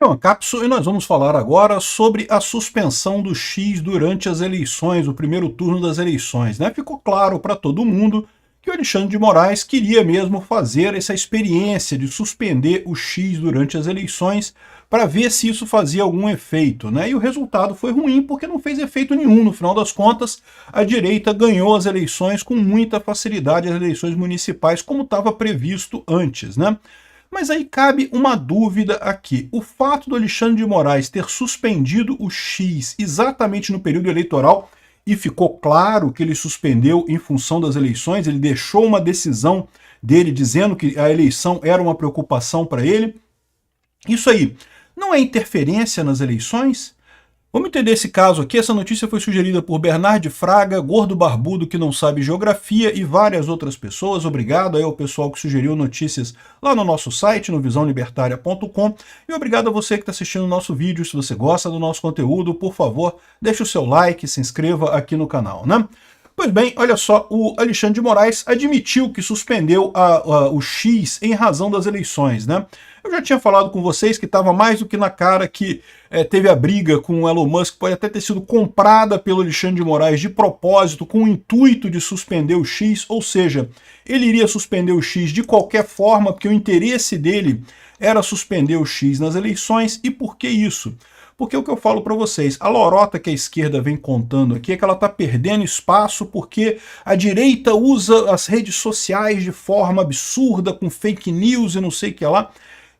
Então, Cápsula, e nós vamos falar agora sobre a suspensão do X durante as eleições, o primeiro turno das eleições, né? Ficou claro para todo mundo que o Alexandre de Moraes queria mesmo fazer essa experiência de suspender o X durante as eleições para ver se isso fazia algum efeito, né? E o resultado foi ruim porque não fez efeito nenhum. No final das contas, a direita ganhou as eleições com muita facilidade, as eleições municipais, como estava previsto antes, né? Mas aí cabe uma dúvida aqui. O fato do Alexandre de Moraes ter suspendido o X exatamente no período eleitoral, e ficou claro que ele suspendeu em função das eleições, ele deixou uma decisão dele dizendo que a eleição era uma preocupação para ele. Isso aí não é interferência nas eleições? Vamos entender esse caso aqui. Essa notícia foi sugerida por Bernard Fraga, Gordo Barbudo que não sabe geografia e várias outras pessoas. Obrigado aí ao pessoal que sugeriu notícias lá no nosso site, no visãolibertaria.com. E obrigado a você que está assistindo o nosso vídeo. Se você gosta do nosso conteúdo, por favor, deixe o seu like, se inscreva aqui no canal, né? Pois bem, olha só, o Alexandre de Moraes admitiu que suspendeu o X em razão das eleições, né? Eu já tinha falado com vocês que estava mais do que na cara que teve a briga com o Elon Musk, pode até ter sido comprada pelo Alexandre de Moraes de propósito, com o intuito de suspender o X, ou seja, ele iria suspender o X de qualquer forma, porque o interesse dele era suspender o X nas eleições. E por que isso? Porque o que eu falo para vocês, a lorota que a esquerda vem contando aqui é que ela está perdendo espaço porque a direita usa as redes sociais de forma absurda, com fake news e não sei o que lá.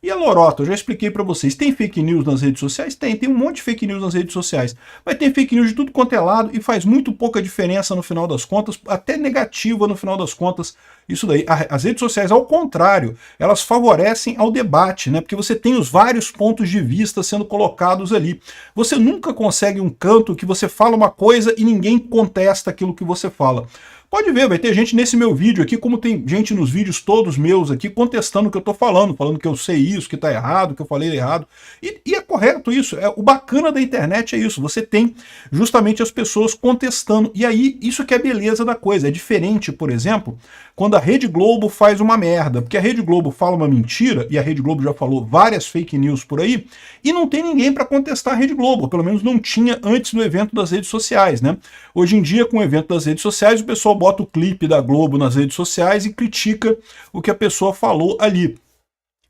E a lorota, eu já expliquei para vocês, tem fake news nas redes sociais? Tem um monte de fake news nas redes sociais, mas tem fake news de tudo quanto é lado e faz muito pouca diferença no final das contas, até negativa no final das contas, isso daí. As redes sociais, ao contrário, elas favorecem ao debate, né? Porque você tem os vários pontos de vista sendo colocados ali. Você nunca consegue um canto que você fala uma coisa e ninguém contesta aquilo que você fala. Pode ver, vai ter gente nesse meu vídeo aqui, como tem gente nos vídeos todos meus aqui, contestando o que eu tô falando que eu sei isso, que tá errado, que eu falei errado. E é correto isso, o bacana da internet é isso, você tem justamente as pessoas contestando. E aí, isso que é a beleza da coisa. É diferente, por exemplo, quando a Rede Globo faz uma merda, porque a Rede Globo fala uma mentira, e a Rede Globo já falou várias fake news por aí, e não tem ninguém para contestar a Rede Globo, pelo menos não tinha antes do evento das redes sociais, né? Hoje em dia, com o evento das redes sociais, o pessoal bota o clipe da Globo nas redes sociais e critica o que a pessoa falou ali.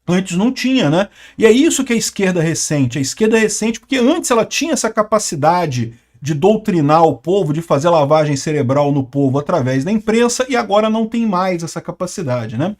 Antes não tinha, né? E é isso que a esquerda ressente. A esquerda ressente porque antes ela tinha essa capacidade de doutrinar o povo, de fazer lavagem cerebral no povo através da imprensa, e agora não tem mais essa capacidade, né?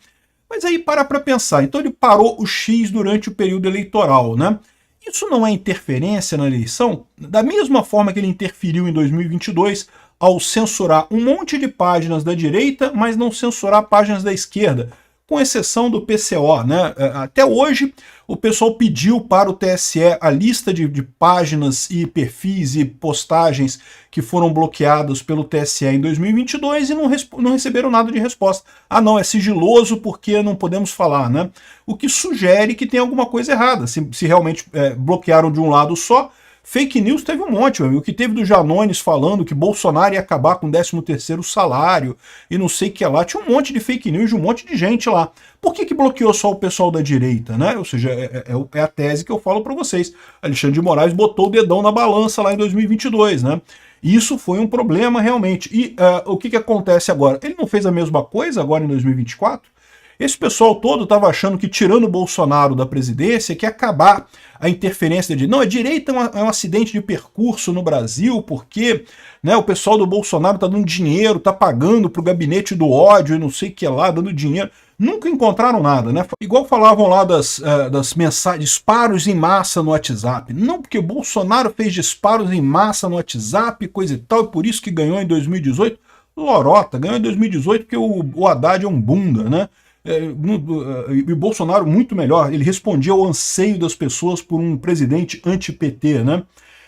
Mas aí para pensar. Então ele parou o X durante o período eleitoral, né? Isso não é interferência na eleição? Da mesma forma que ele interferiu em 2022 ao censurar um monte de páginas da direita, mas não censurar páginas da esquerda, com exceção do PCO, né? Até hoje, o pessoal pediu para o TSE a lista de páginas e perfis e postagens que foram bloqueadas pelo TSE em 2022 e não receberam nada de resposta. Ah, não, é sigiloso porque não podemos falar, né? O que sugere que tem alguma coisa errada. Se realmente bloquearam de um lado só, fake news teve um monte, meu amigo. O que teve do Janones falando que Bolsonaro ia acabar com o 13º salário e não sei o que lá. Tinha um monte de fake news de um monte de gente lá. Por que bloqueou só o pessoal da direita, né? Ou seja, é a tese que eu falo para vocês. Alexandre de Moraes botou o dedão na balança lá em 2022, né? Isso foi um problema realmente. E o que acontece agora? Ele não fez a mesma coisa agora em 2024? Esse pessoal todo estava achando que, tirando o Bolsonaro da presidência, que ia acabar a interferência de... Não, a direita é um acidente de percurso no Brasil, porque, né, o pessoal do Bolsonaro está dando dinheiro, está pagando para o gabinete do ódio e não sei o que lá, dando dinheiro. Nunca encontraram nada, né? Igual falavam lá das mensagens, disparos em massa no WhatsApp. Não, porque Bolsonaro fez disparos em massa no WhatsApp, coisa e tal, e por isso que ganhou em 2018. Lorota, ganhou em 2018 porque o Haddad é um bunda, né? E o Bolsonaro muito melhor, ele respondia ao anseio das pessoas por um presidente anti-PT, né?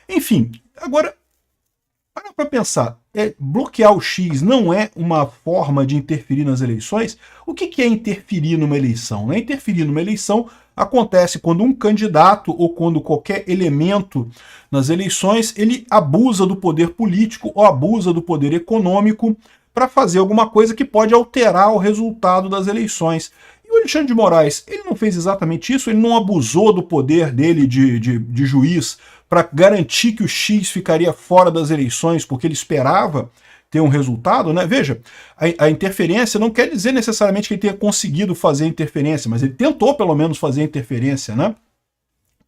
Enfim, agora, para pensar, bloquear o X não é uma forma de interferir nas eleições? O que é interferir numa eleição? Né? Interferir numa eleição acontece quando um candidato ou quando qualquer elemento nas eleições, ele abusa do poder político ou abusa do poder econômico para fazer alguma coisa que pode alterar o resultado das eleições. E o Alexandre de Moraes, ele não fez exatamente isso, ele não abusou do poder dele de juiz para garantir que o X ficaria fora das eleições, porque ele esperava ter um resultado, né? Veja, a interferência não quer dizer necessariamente que ele tenha conseguido fazer a interferência, mas ele tentou pelo menos fazer a interferência, né?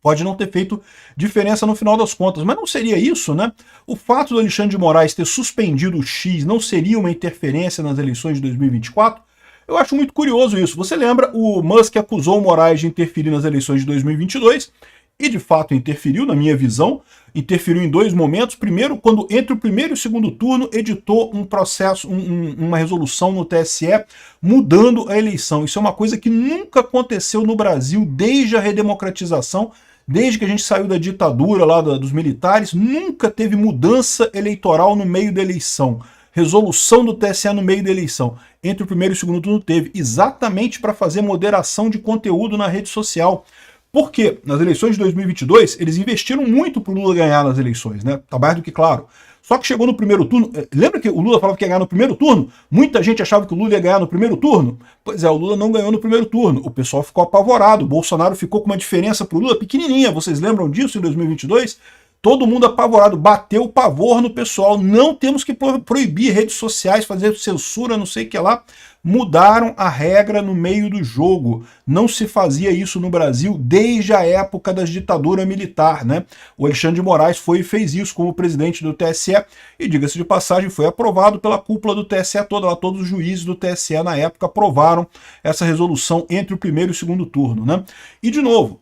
Pode não ter feito diferença no final das contas, mas não seria isso, né? O fato do Alexandre de Moraes ter suspendido o X não seria uma interferência nas eleições de 2024? Eu acho muito curioso isso. Você lembra, o Musk acusou o Moraes de interferir nas eleições de 2022, e de fato interferiu, na minha visão, interferiu em dois momentos. Primeiro, quando entre o primeiro e o segundo turno editou um processo, uma resolução no TSE mudando a eleição. Isso é uma coisa que nunca aconteceu no Brasil desde a redemocratização, desde que a gente saiu da ditadura lá dos militares, nunca teve mudança eleitoral no meio da eleição. Resolução do TSE no meio da eleição. Entre o primeiro e o segundo turno teve, exatamente para fazer moderação de conteúdo na rede social. Porque nas eleições de 2022, eles investiram muito para o Lula ganhar nas eleições, né? Tá mais do que claro. Só que chegou no primeiro turno, lembra que o Lula falava que ia ganhar no primeiro turno? Muita gente achava que o Lula ia ganhar no primeiro turno. Pois é, o Lula não ganhou no primeiro turno. O pessoal ficou apavorado. O Bolsonaro ficou com uma diferença para o Lula pequenininha. Vocês lembram disso em 2022? Todo mundo apavorado, bateu o pavor no pessoal. Não temos que proibir redes sociais, fazer censura, não sei o que lá. Mudaram a regra no meio do jogo. Não se fazia isso no Brasil desde a época da ditadura militar, né? O Alexandre de Moraes foi e fez isso como presidente do TSE, e diga-se de passagem, foi aprovado pela cúpula do TSE toda, lá todos os juízes do TSE na época aprovaram essa resolução entre o primeiro e o segundo turno, né? E de novo,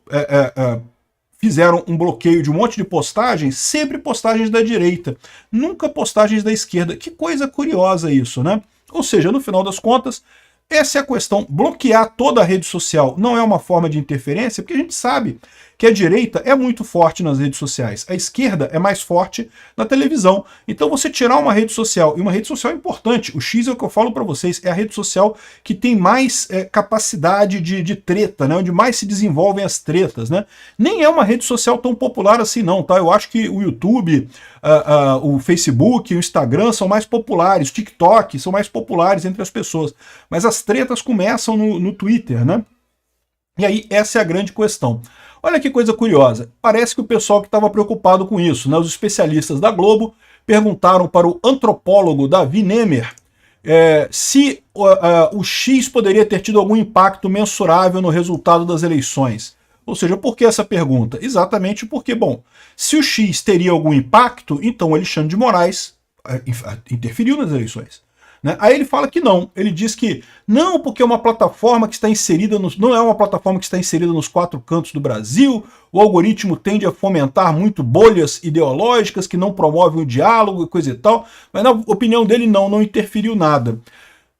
fizeram um bloqueio de um monte de postagens, sempre postagens da direita, nunca postagens da esquerda. Que coisa curiosa isso, né? Ou seja, no final das contas, essa é a questão. Bloquear toda a rede social não é uma forma de interferência, porque a gente sabe que a direita é muito forte nas redes sociais, a esquerda é mais forte na televisão. Então você tirar uma rede social, e uma rede social importante, o X é o que eu falo para vocês, é a rede social que tem mais capacidade de treta, né, onde mais se desenvolvem as tretas, né? Nem é uma rede social tão popular assim não, tá? Eu acho que o YouTube, o Facebook, o Instagram são mais populares, o TikTok são mais populares entre as pessoas, mas as tretas começam no Twitter, né? E aí essa é a grande questão. Olha que coisa curiosa, parece que o pessoal que estava preocupado com isso, né, os especialistas da Globo, perguntaram para o antropólogo Davi Nemer se o X poderia ter tido algum impacto mensurável no resultado das eleições. Ou seja, por que essa pergunta? Exatamente porque, bom, se o X teria algum impacto, então o Alexandre de Moraes interferiu nas eleições. Né? Aí ele fala que não, ele diz que não, porque é uma plataforma que está inserida, não é uma plataforma que está inserida nos quatro cantos do Brasil, o algoritmo tende a fomentar muito bolhas ideológicas que não promovem o diálogo e coisa e tal, mas na opinião dele não interferiu nada.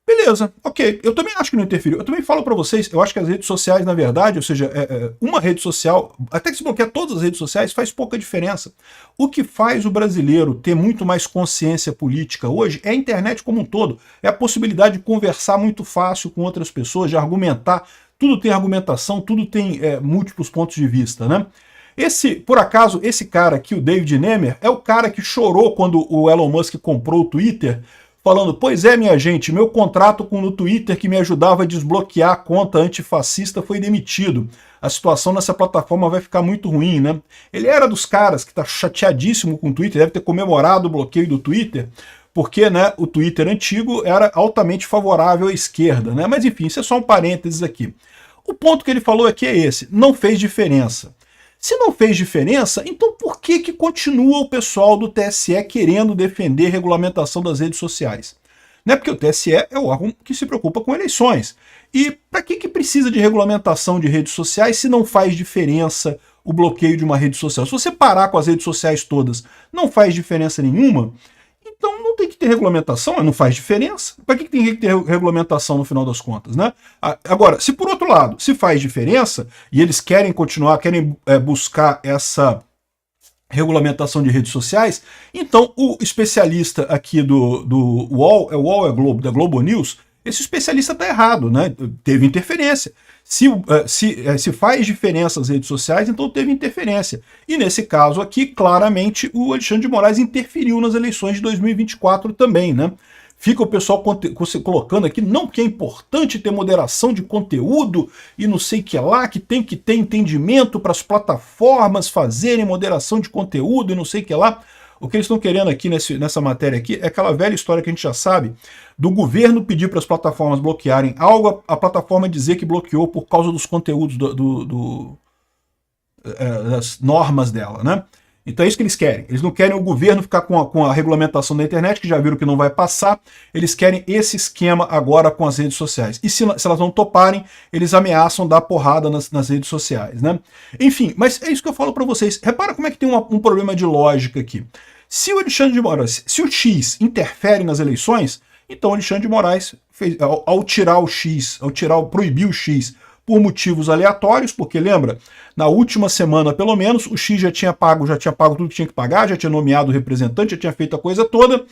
Beleza, ok, eu também acho que não interferiu. Eu também falo para vocês, eu acho que as redes sociais, na verdade, ou seja, uma rede social, até que se bloqueia todas as redes sociais, faz pouca diferença. O que faz o brasileiro ter muito mais consciência política hoje é a internet como um todo. É a possibilidade de conversar muito fácil com outras pessoas, de argumentar. Tudo tem argumentação, tudo tem múltiplos pontos de vista, né? Por acaso, esse cara aqui, o David Nemer, é o cara que chorou quando o Elon Musk comprou o Twitter, falando, pois é, minha gente, meu contrato no Twitter que me ajudava a desbloquear a conta antifascista foi demitido. A situação nessa plataforma vai ficar muito ruim, né? Ele era dos caras que tá chateadíssimo com o Twitter, deve ter comemorado o bloqueio do Twitter, porque, né, o Twitter antigo era altamente favorável à esquerda, né? Mas enfim, isso é só um parênteses aqui. O ponto que ele falou aqui é esse, não fez diferença. Se não fez diferença, então por que continua o pessoal do TSE querendo defender regulamentação das redes sociais? Né? Porque o TSE é o órgão que se preocupa com eleições. E para que precisa de regulamentação de redes sociais se não faz diferença o bloqueio de uma rede social? Se você parar com as redes sociais todas, não faz diferença nenhuma, então não tem que ter regulamentação, não faz diferença. Para que tem que ter regulamentação no final das contas, né? Agora, se por outro lado, se faz diferença, e eles querem continuar, querem buscar essa regulamentação de redes sociais, então o especialista aqui do UOL, Globo, da Globo News, esse especialista está errado, né? Teve interferência. Se faz diferença as redes sociais, então teve interferência. E nesse caso aqui, claramente, o Alexandre de Moraes interferiu nas eleições de 2024 também, né? Fica o pessoal colocando aqui, não, que é importante ter moderação de conteúdo e não sei o que lá, que tem que ter entendimento para as plataformas fazerem moderação de conteúdo e não sei o que lá. O que eles estão querendo aqui nessa matéria aqui é aquela velha história que a gente já sabe, do governo pedir para as plataformas bloquearem algo, a plataforma dizer que bloqueou por causa dos conteúdos das normas dela, né? Então é isso que eles querem. Eles não querem o governo ficar com a regulamentação da internet, que já viram que não vai passar. Eles querem esse esquema agora com as redes sociais. E se elas não toparem, eles ameaçam dar porrada nas redes sociais, né? Enfim, mas é isso que eu falo para vocês. Repara como é que tem um problema de lógica aqui. Se o Alexandre de Moraes, se o X interfere nas eleições, então o Alexandre de Moraes fez, ao tirar o X, proibir o X por motivos aleatórios, porque lembra, na última semana pelo menos, o X já tinha pago tudo que tinha que pagar, já tinha nomeado o representante, já tinha feito a coisa toda.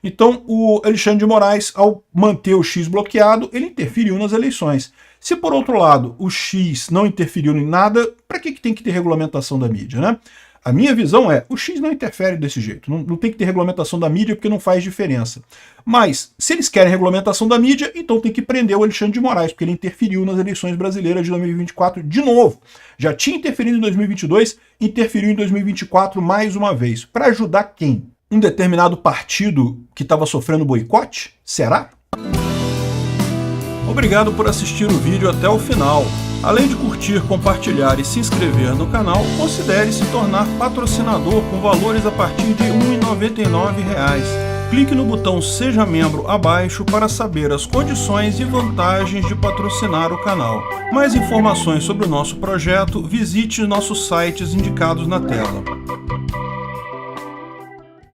Então o Alexandre de Moraes, ao manter o X bloqueado, ele interferiu nas eleições. Se por outro lado o X não interferiu em nada, para que tem que ter regulamentação da mídia, né? A minha visão é, o X não interfere desse jeito, não tem que ter regulamentação da mídia porque não faz diferença. Mas, se eles querem regulamentação da mídia, então tem que prender o Alexandre de Moraes, porque ele interferiu nas eleições brasileiras de 2024 de novo. Já tinha interferido em 2022, interferiu em 2024 mais uma vez. Para ajudar quem? Um determinado partido que estava sofrendo boicote? Será? Obrigado por assistir o vídeo até o final. Além de curtir, compartilhar e se inscrever no canal, considere se tornar patrocinador com valores a partir de R$ 1,99. Clique no botão Seja Membro abaixo para saber as condições e vantagens de patrocinar o canal. Mais informações sobre o nosso projeto, visite nossos sites indicados na tela.